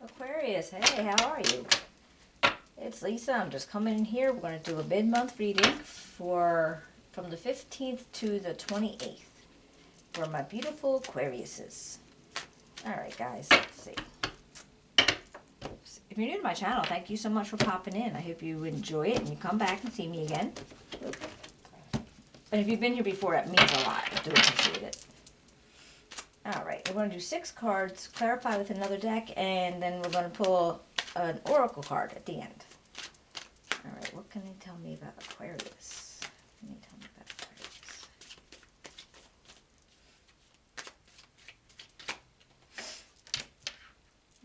Aquarius, hey, how are you? It's Lisa. I'm just coming in here. We're going to do a mid-month reading from the 15th to the 28th for my beautiful Aquariuses. All right, guys, let's see. If you're new to my channel, thank you so much for popping in. I hope you enjoy it and you come back and see me again. And if you've been here before, that means a lot. I do appreciate it. All right, we're going to do 6 cards, clarify with another deck, and then we're going to pull an oracle card at the end. All right, what can they tell me about Aquarius? What can they tell me about Aquarius?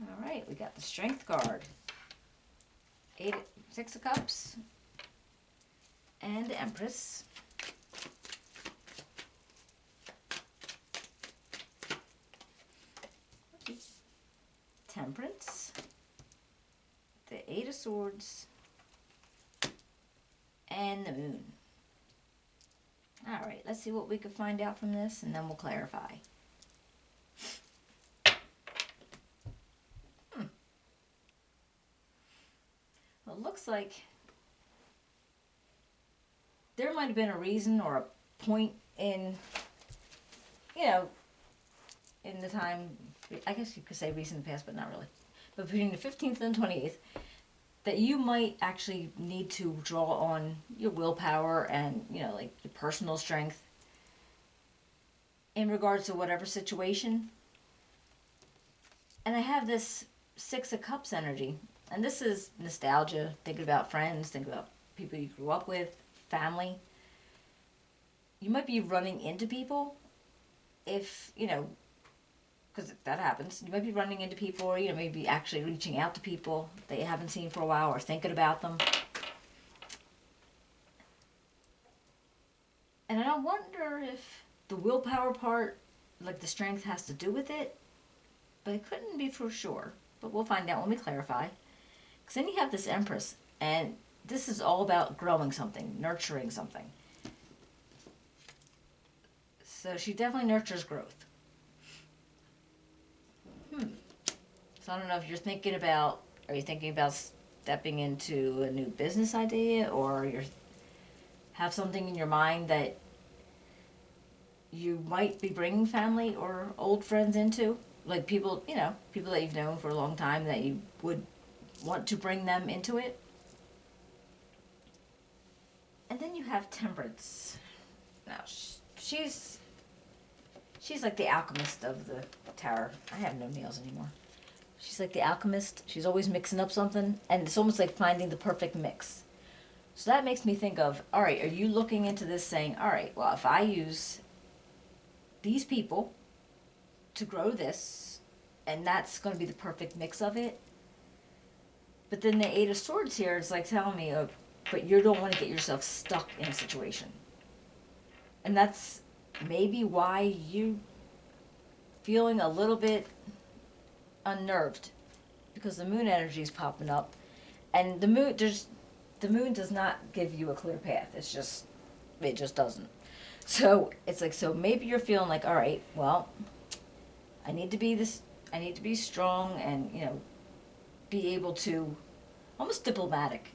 All right, we got the Strength card. 6 of Cups. And the Empress. Temperance. The 8 of Swords. And the Moon. Alright, let's see what we can find out from this, and then we'll clarify. Well, it looks like there might have been a reason or a point in, in the time, I guess you could say recent past, but not really. But between the 15th and the 28th, that you might actually need to draw on your willpower and, like your personal strength in regards to whatever situation. And I have this 6 of Cups energy. And this is nostalgia, thinking about friends, thinking about people you grew up with, family. You might be running into people if, because that happens. You might be running into people, or, maybe actually reaching out to people that you haven't seen for a while, or thinking about them. And I wonder if the willpower part, like the strength, has to do with it. But it couldn't be for sure. But we'll find out when we clarify. Because then you have this Empress, and this is all about growing something, nurturing something. So she definitely nurtures growth. So I don't know if you're thinking about, are you thinking about stepping into a new business idea, or you have something in your mind that you might be bringing family or old friends into? Like people, people that you've known for a long time that you would want to bring them into it. And then you have Temperance. Now, she's like the alchemist of the tarot. I have no nails anymore. She's like the alchemist. She's always mixing up something, and it's almost like finding the perfect mix. So that makes me think of, all right, are you looking into this saying, all right, well, if I use these people to grow this, and that's going to be the perfect mix of it. But then the 8 of Swords here is like telling me, but you don't want to get yourself stuck in a situation. And that's maybe why you feeling a little bit unnerved, because the moon energy is popping up, and the moon does not give you a clear path. It just doesn't. So it's like, so maybe you're feeling like, all right, well, I need to be strong and, be able to, almost diplomatic.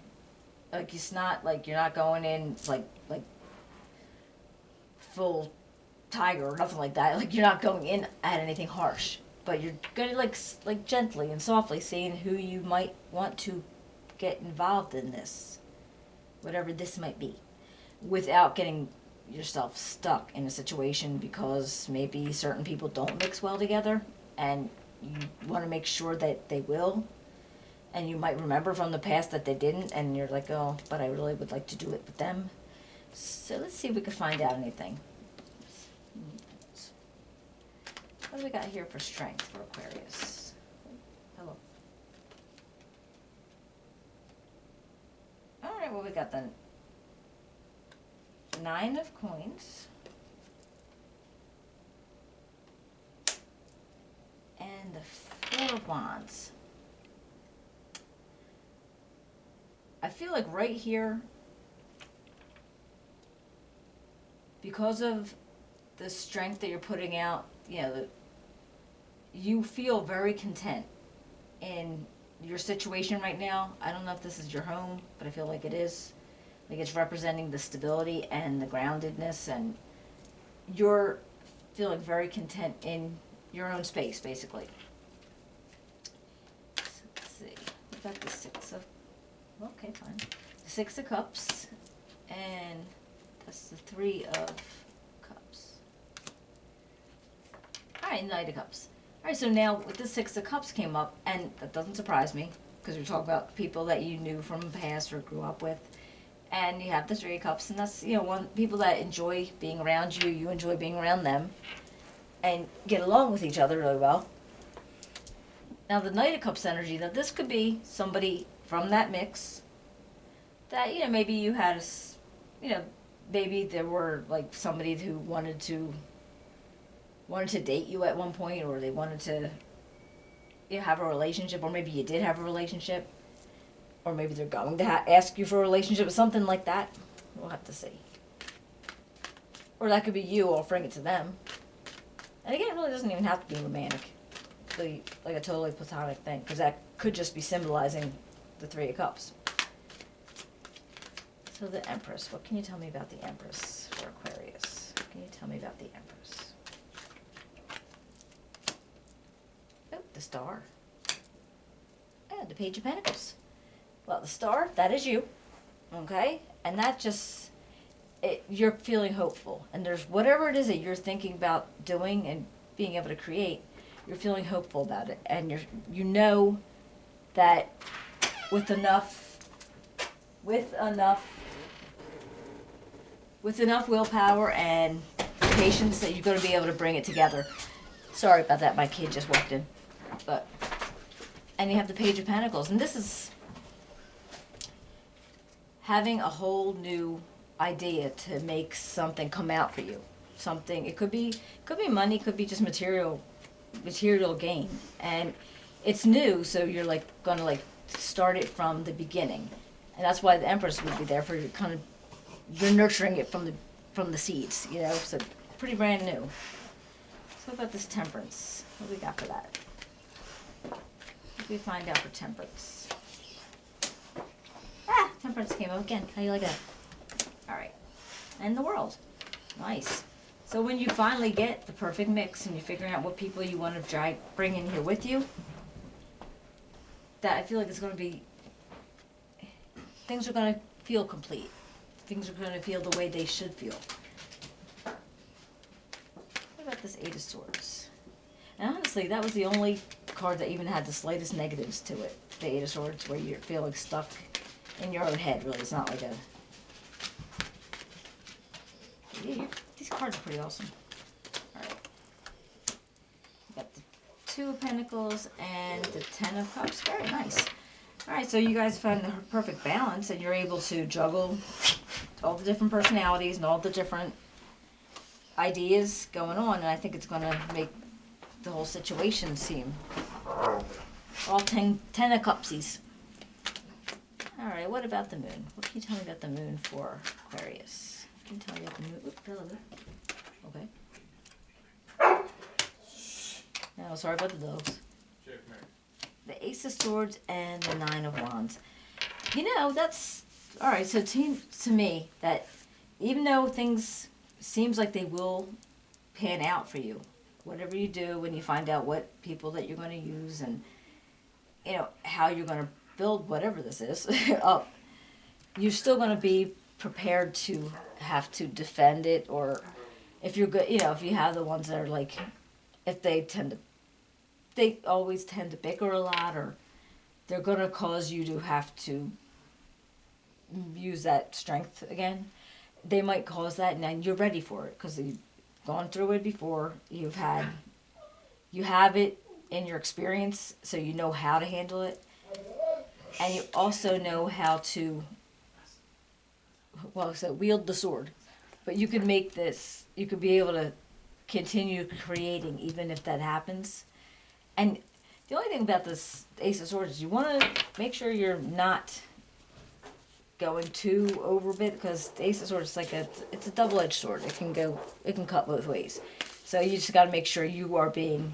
Like, it's not like you're not going in like full tiger or nothing like that. Like, you're not going in at anything harsh, but you're gonna like gently and softly seeing who you might want to get involved in this, whatever this might be, without getting yourself stuck in a situation because maybe certain people don't mix well together, and you want to make sure that they will, and you might remember from the past that they didn't, and you're like, oh, but I really would like to do it with them. So let's see if we can find out anything. What do we got here for strength for Aquarius? Hello. Alright, well, we got the 9 of Coins. And the 4 of Wands. I feel like right here, because of the strength that you're putting out, you feel very content in your situation right now. I don't know if this is your home, but I feel like it is. Like it's representing the stability and the groundedness, and you're feeling very content in your own space, basically. So let's see. We got the Six of, okay, fine. The Six of Cups, and that's the Three of Cups. All right, Knight of Cups. All right, so now with the Six of Cups came up, and that doesn't surprise me, because we talk about people that you knew from the past or grew up with. And you have the Three of Cups, and that's, people that enjoy being around you, you enjoy being around them, and get along with each other really well. Now the Knight of Cups energy, now this could be somebody from that mix that, maybe you had, maybe there were like somebody who wanted to date you at one point, or they wanted to have a relationship, or maybe you did have a relationship. Or maybe they're going to ask you for a relationship or something like that. We'll have to see. Or that could be you offering it to them. And again, it really doesn't even have to be romantic. It could be like a totally platonic thing, because that could just be symbolizing the Three of Cups. So the Empress. What can you tell me about the Empress for Aquarius? What can you tell me about the Empress? Oh, the Star. And the Page of Pentacles. Well, the Star, that is you, okay? And that just, you're feeling hopeful. And there's whatever it is that you're thinking about doing and being able to create, you're feeling hopeful about it. And you know that with enough willpower and patience that you're going to be able to bring it together. Sorry about that, my kid just walked in. And you have the Page of Pentacles, and this is having a whole new idea to make something come out for you. Something, it could be money, could be just material gain. And it's new, so you're like gonna like start it from the beginning. And that's why the Empress would be there for you, you're nurturing it from the seeds, so pretty brand new. So what about this Temperance? What do we got for that? What do we find out for Temperance? Temperance came up again. How do you like that? All right. And the World. Nice. So when you finally get the perfect mix and you're figuring out what people you want to bring in here with you, that I feel like it's going to be, things are going to feel complete. Things are going to feel the way they should feel. What about this Eight of Swords? And honestly, that was the only card that even had the slightest negatives to it. The Eight of Swords, where you're feeling stuck in your own head, really. It's not like a... Yeah, these cards are pretty awesome. Alright. We got the Two of Pentacles and the Ten of Cups. Very nice. Alright, so you guys found the perfect balance, and you're able to juggle all the different personalities and all the different ideas going on, and I think it's going to make the whole situation seem all ten of Cupsies. Alright, what about the Moon? What can you tell me about the Moon for Aquarius? What can you tell me about the Moon? Oops, hello. Okay. No, sorry about the dogs. The Ace of Swords and the Nine of Wands. That's... Alright, so to me, that even though things seems like they will pan out for you, whatever you do, when you find out what people that you're going to use and, how you're going to build whatever this is up, you're still going to be prepared to have to defend it, or if you're good, if you have the ones that are like, if they always tend to bicker a lot, or they're going to cause you to have to use that strength again, they might cause that, and then you're ready for it because you've gone through it before. You have it in your experience, so you know how to handle it. And you also know how to, wield the sword. But you could make this, you could be able to continue creating even if that happens. And the only thing about this Ace of Swords is you want to make sure you're not going too over a bit, because the Ace of Swords is it's a double-edged sword. It can cut both ways. So you just got to make sure you are being,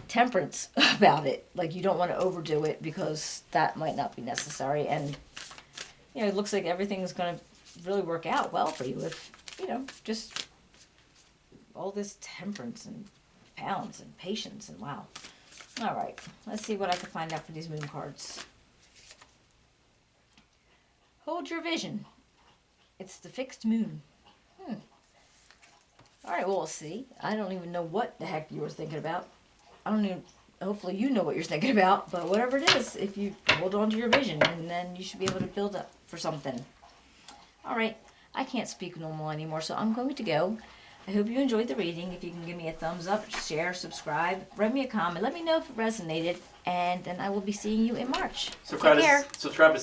temperance about it. Like, you don't want to overdo it because that might not be necessary. And, you know, it looks like everything's going to really work out well for you if, you know, just all this temperance and balance and patience and wow. All right, let's see what I can find out for these moon cards. Hold your vision. It's the fixed moon. All right, well, we'll see. I don't even know what the heck you were thinking about. I don't even, hopefully you know what you're thinking about, but whatever it is, if you hold on to your vision, and then you should be able to build up for something. All right, I can't speak normal anymore, so I'm going to go. I hope you enjoyed the reading. If you can give me a thumbs up, share, subscribe, write me a comment, let me know if it resonated, and then I will be seeing you in March. Take care. Subscribe to